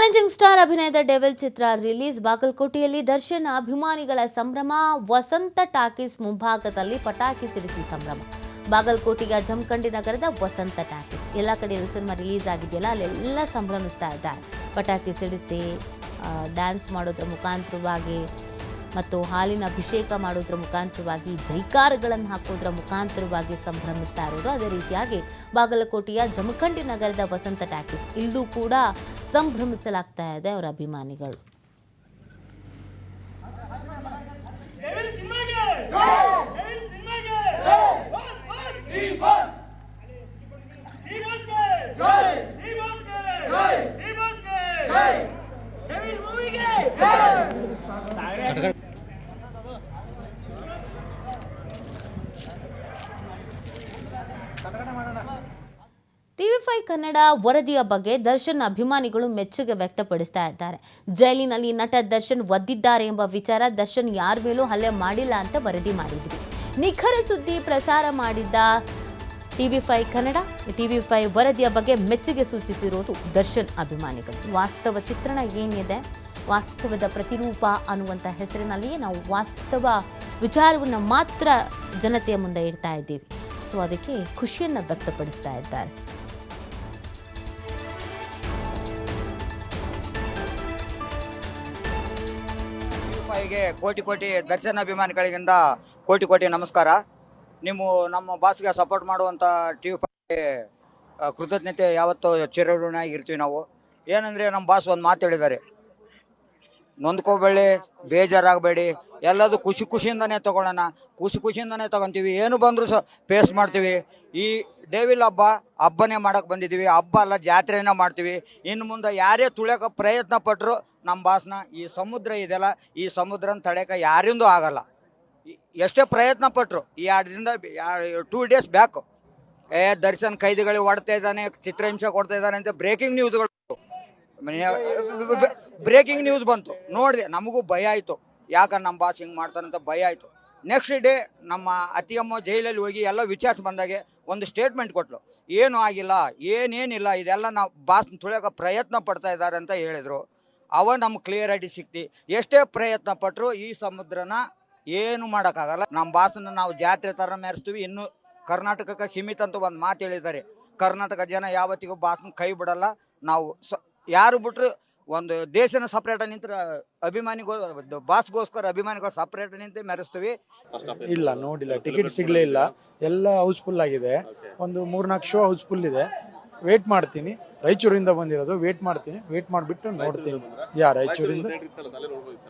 Challenging star ಅಭಿನಯದ devil ಚಿತ್ರ release. ಬಾಗಲಕೋಟೆಯಲ್ಲಿ ದರ್ಶನ್ ಅಭಿಮಾನಿಗಳ ಸಂಭ್ರಮ. ವಸಂತ ಟಾಕೀಸ್ ಮುಂಭಾಗದಲ್ಲಿ ಪಟಾಕಿ ಸಿಡಿಸಿ ಸಂಭ್ರಮ. ಬಾಗಲಕೋಟೆಯ ಜಮಖಂಡಿ ನಗರದ ವಸಂತ ಟಾಕೀಸ್ ಎಲ್ಲ ಕಡೆ ಸಿನಿಮಾ ರಿಲೀಸ್ ಆಗಿದೆಯಲ್ಲ, ಅಲ್ಲೆಲ್ಲ ಸಂಭ್ರಮಿಸ್ತಾ ಇದ್ದಾರೆ. ಪಟಾಕಿ ಸಿಡಿಸಿ ಡ್ಯಾನ್ಸ್ ಮಾಡೋದ್ರ ಮುಖಾಂತರವಾಗಿ ಮತ್ತು ಹಾಲಿನ ಅಭಿಷೇಕ ಮಾಡೋದ್ರ ಮುಖಾಂತರವಾಗಿ ಜೈಕಾರಗಳನ್ನು ಹಾಕೋದ್ರ ಮುಖಾಂತರವಾಗಿ ಸಂಭ್ರಮಿಸ್ತಾ ಇರೋದು. ಅದೇ ರೀತಿಯಾಗಿ ಬಾಗಲಕೋಟೆಯ ಜಮಖಂಡಿ ನಗರದ ವಸಂತ ಟಾಕೀಸ್ ಇಲ್ಲೂ ಕೂಡ ಸಂಭ್ರಮಿಸಲಾಗ್ತಾ ಇದೆ ಅವರ ಅಭಿಮಾನಿಗಳು. TV5 ಕನ್ನಡ ವರದಿಯ ಬಗ್ಗೆ ದರ್ಶನ್ ಅಭಿಮಾನಿಗಳು ಮೆಚ್ಚುಗೆ ವ್ಯಕ್ತಪಡಿಸ್ತಾ ಇದ್ದಾರೆ. ಜೈಲಿನಲ್ಲಿ ನಟ ದರ್ಶನ್ ಒದ್ದಿದ್ದಾರೆ ಎಂಬ ವಿಚಾರ ದರ್ಶನ್ ಯಾರ ಮೇಲೂ ಹಲ್ಲೆ ಮಾಡಿಲ್ಲ ಅಂತ ವರದಿ ಮಾಡಿದ್ವಿ. ನಿಖರ ಸುದ್ದಿ ಪ್ರಸಾರ ಮಾಡಿದ್ದ TV5 ಕನ್ನಡ TV5 ವರದಿಯ ಬಗ್ಗೆ ಮೆಚ್ಚುಗೆ ಸೂಚಿಸಿರೋದು ದರ್ಶನ್ ಅಭಿಮಾನಿಗಳು. ವಾಸ್ತವ ಚಿತ್ರಣ ಏನಿದೆ, ವಾಸ್ತವದ ಪ್ರತಿರೂಪ ಅನ್ನುವಂಥ ಹೆಸರಿನಲ್ಲಿಯೇ ನಾವು ವಾಸ್ತವ ವಿಚಾರವನ್ನು ಮಾತ್ರ ಜನತೆಯ ಮುಂದೆ ಇಡ್ತಾ ಇದ್ದೀವಿ. ಸೊ ಅದಕ್ಕೆ ಖುಷಿಯನ್ನು ವ್ಯಕ್ತಪಡಿಸ್ತಾ ಇದ್ದಾರೆ. ಕೋಟಿ ಕೋಟಿ ದರ್ಶನ್ ಅಭಿಮಾನಿಗಳಿಗಿಂದ ಕೋಟಿ ಕೋಟಿ ನಮಸ್ಕಾರ. ನೀವು ನಮ್ಮ ಬಾಸ್ಗೆ ಸಪೋರ್ಟ್ ಮಾಡುವಂಥ TV5 ಕೃತಜ್ಞತೆ ಯಾವತ್ತೂ ಚಿರಋಣಿಯಾಗಿರ್ತೀವಿ ನಾವು. ಏನಂದರೆ ನಮ್ಮ ಬಾಸ್ ಒಂದು ಮಾತು ಹೇಳಿದ್ದಾರೆ, ನೊಂದ್ಕೋಬೇಡಿ, ಬೇಜಾರಾಗಬೇಡಿ, ಎಲ್ಲದು ಖುಷಿಯಿಂದನೇ ತೊಗೊಳ್ಳೋಣ, ಖುಷಿಯಿಂದನೇ ತೊಗೊತೀವಿ, ಏನು ಬಂದರೂ ಫೇಸ್ ಮಾಡ್ತೀವಿ. ಈ ಡೆವಿಲ್ ಹಬ್ಬನೇ ಮಾಡೋಕ್ಕೆ ಬಂದಿದ್ದೀವಿ, ಹಬ್ಬ ಅಲ್ಲ ಜಾತ್ರೆನೇ ಮಾಡ್ತೀವಿ. ಇನ್ನು ಮುಂದೆ ಯಾರೇ ತುಳಿಯೋಕೆ ಪ್ರಯತ್ನ ಪಟ್ಟರು ನಮ್ಮ ಬಾಸ್ನ ಈ ಸಮುದ್ರ ಇದೆಯಲ್ಲ, ಈ ಸಮುದ್ರನ ತಡೆಯೋಕೆ ಯಾರಿಂದೂ ಆಗಲ್ಲ. ಎಷ್ಟೇ ಪ್ರಯತ್ನ ಪಟ್ಟರು ಈ 2 ಡೇಸ್ ಬ್ಯಾಕು ದರ್ಶನ್ ಕೈದಿಗಳಿಗೆ ಹೊಡ್ತಾ ಇದ್ದಾನೆ, ಚಿತ್ರಹಿಂಸೆ ಕೊಡ್ತಾ ಇದ್ದಾನೆ ಅಂತ ಬ್ರೇಕಿಂಗ್ ನ್ಯೂಸ್ ಬಂತು. ನೋಡಿದೆ, ನಮಗೂ ಭಯ ಆಯಿತು, ಯಾಕಂದ್ರೆ ನಮ್ಮ ಬಾಸ್ ಹಿಂಗೆ ಮಾಡ್ತಾರಂತ ಭಯ ಆಯಿತು. ನೆಕ್ಸ್ಟ್ ಡೇ ನಮ್ಮ ಅತ್ತಿಯಮ್ಮ ಜೈಲಲ್ಲಿ ಹೋಗಿ ಎಲ್ಲ ವಿಚಾರಿಸಿ ಬಂದಾಗೆ ಒಂದು ಸ್ಟೇಟ್ಮೆಂಟ್ ಕೊಟ್ಟಳು, ಏನೂ ಆಗಿಲ್ಲ, ಏನೇನಿಲ್ಲ, ಇದೆಲ್ಲ ನಾವು ಬಾಸ್ನ ತುಳಿಯೋಕೆ ಪ್ರಯತ್ನ ಪಡ್ತಾ ಇದ್ದಾರೆ ಅಂತ ಹೇಳಿದರು. ಅವ ನಮ್ಗೆ ಕ್ಲಿಯರಿಟಿ ಸಿಕ್ತಿ. ಎಷ್ಟೇ ಪ್ರಯತ್ನ ಪಟ್ಟರು ಈ ಸಮುದ್ರನ ಏನು ಮಾಡೋಕ್ಕಾಗಲ್ಲ. ನಮ್ಮ ಬಾಸನ್ನ ನಾವು ಜಾತ್ರೆ ಥರ ಮೆರೆಸ್ತೀವಿ. ಇನ್ನು ಕರ್ನಾಟಕಕ್ಕೆ ಸೀಮಿತ ಅಂತ ಒಂದು ಮಾತು ಹೇಳಿದ್ದಾರೆ. ಕರ್ನಾಟಕ ಜನ ಯಾವತ್ತಿಗೂ ಬಾಸ್ನ ಕೈ ಬಿಡಲ್ಲ. ನಾವು ಯಾರು ಬಿಟ್ಟರು ಒಂದು ದೇಶನ ಸಪ್ರೇಟ್ ನಿಂತರ ಬಾಸ್ಗೋಸ್ಕರ ಅಭಿಮಾನಿಗಳು ಸಪ್ರೇಟ್ ನಿಂತು ಮೆರೆಸ್ತೀವಿ. ಇಲ್ಲ, ನೋಡಿಲ್ಲ, ಟಿಕೆಟ್ ಸಿಗಲೇ ಇಲ್ಲ, ಎಲ್ಲ ಹೌಸ್ಫುಲ್ ಆಗಿದೆ. ಒಂದು 3-4 ಶೋ ಹೌಸ್ಫುಲ್ ಇದೆ. ವೇಟ್ ಮಾಡ್ತೀನಿ, ರಾಯಚೂರಿಂದ ಬಂದಿರೋದು, ವೇಟ್ ಮಾಡ್ತೀನಿ, ವೇಟ್ ಮಾಡಿಬಿಟ್ಟು ನೋಡ್ತೀನಿ. ರಾಯಚೂರಿಂದ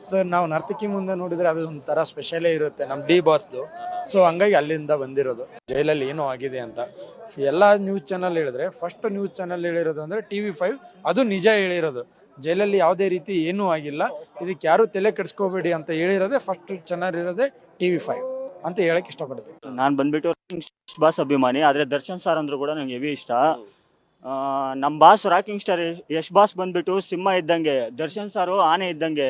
ಸರ್ ನಾವು ನರ್ತಕಿ ಮುಂದೆ ನೋಡಿದ್ರೆ ಅದು ಒಂಥರ ಸ್ಪೆಷಲೇ ಇರುತ್ತೆ ನಮ್ಮ ಡಿ ಬಾಸ್ದು. ಸೊ ಹಂಗಾಗಿ ಅಲ್ಲಿಂದ ಬಂದಿರೋದು. ಜೈಲಲ್ಲಿ ಏನೋ ಆಗಿದೆ ಅಂತ ಎಲ್ಲ ನ್ಯೂಸ್ ಚಾನಲ್ ಹೇಳಿದ್ರೆ, ಫಸ್ಟ್ ನ್ಯೂಸ್ ಚಾನಲ್ ಹೇಳಿರೋದು ಅಂದರೆ TV5, ಅದು ನಿಜ ಹೇಳಿರೋದು. ಜೈಲಲ್ಲಿ ಯಾವುದೇ ರೀತಿ ಏನೂ ಆಗಿಲ್ಲ, ಇದಕ್ಕೆ ಯಾರು ತಲೆ ಕೆಡಿಸ್ಕೋಬೇಡಿ ಅಂತ ಹೇಳಿರೋದೇ ಫಸ್ಟ್ ಚಾನಲ್ ಇರೋದೇ TV5 ಅಂತ ಹೇಳಕ್ಕೆ ಇಷ್ಟಪಡ್ತೀನಿ. ನಾನು ಬಂದ್ಬಿಟ್ಟು ಬಾಸ್ ಅಭಿಮಾನಿ, ಆದರೆ ದರ್ಶನ್ ಸರ್ ಅಂದ್ರೂ ಕೂಡ ನನಗೆ ಹೆವಿ ಇಷ್ಟ. ನಮ್ಮ boss rocking star Yash boss ಬಂದ್ಬಿಟ್ಟು ಸಿಂಹ ಇದ್ದಂಗೆ, ದರ್ಶನ್ ಸಾರು ಆನೆ ಇದ್ದಂಗೆ.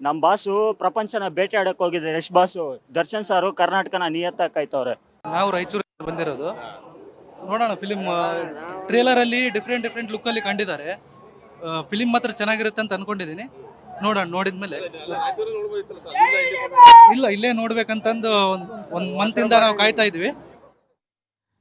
ನಮ್ಮ ಬಾಸು ಪ್ರಪಂಚನ ಬೇಟೆ ಆಡಕ್ಕೆ ಹೋಗಿದ್ದಾರೆ ಯಶ್ ಬಾಸು. ದರ್ಶನ್ ಸಾರು ಕರ್ನಾಟಕನ ನಿಯತ್ತಾಕೈತವ್ರೆ. ನಾವು ರಾಯಚೂರಿಂದ ಬಂದಿರೋದು. ನೋಡೋಣ, ಫಿಲಿಮ್ ಟ್ರೇಲರ್ ಅಲ್ಲಿ ಡಿಫ್ರೆಂಟ್ ಲುಕ್ ಅಲ್ಲಿ ಕಂಡಿದ್ದಾರೆ. ಫಿಲಿಮ್ ಮಾತ್ರ ಚೆನ್ನಾಗಿರುತ್ತೆ ಅಂತ ಅನ್ಕೊಂಡಿದ್ದೀನಿ. ನೋಡೋಣ, ನೋಡಿದ್ಮೇಲೆ. ಇಲ್ಲ, ಇಲ್ಲೇ ನೋಡ್ಬೇಕಂತಂದು ಒಂದು ಮಂತ್ ಇಂದ ನಾವು ಕಾಯ್ತಾ ಇದ್ವಿ.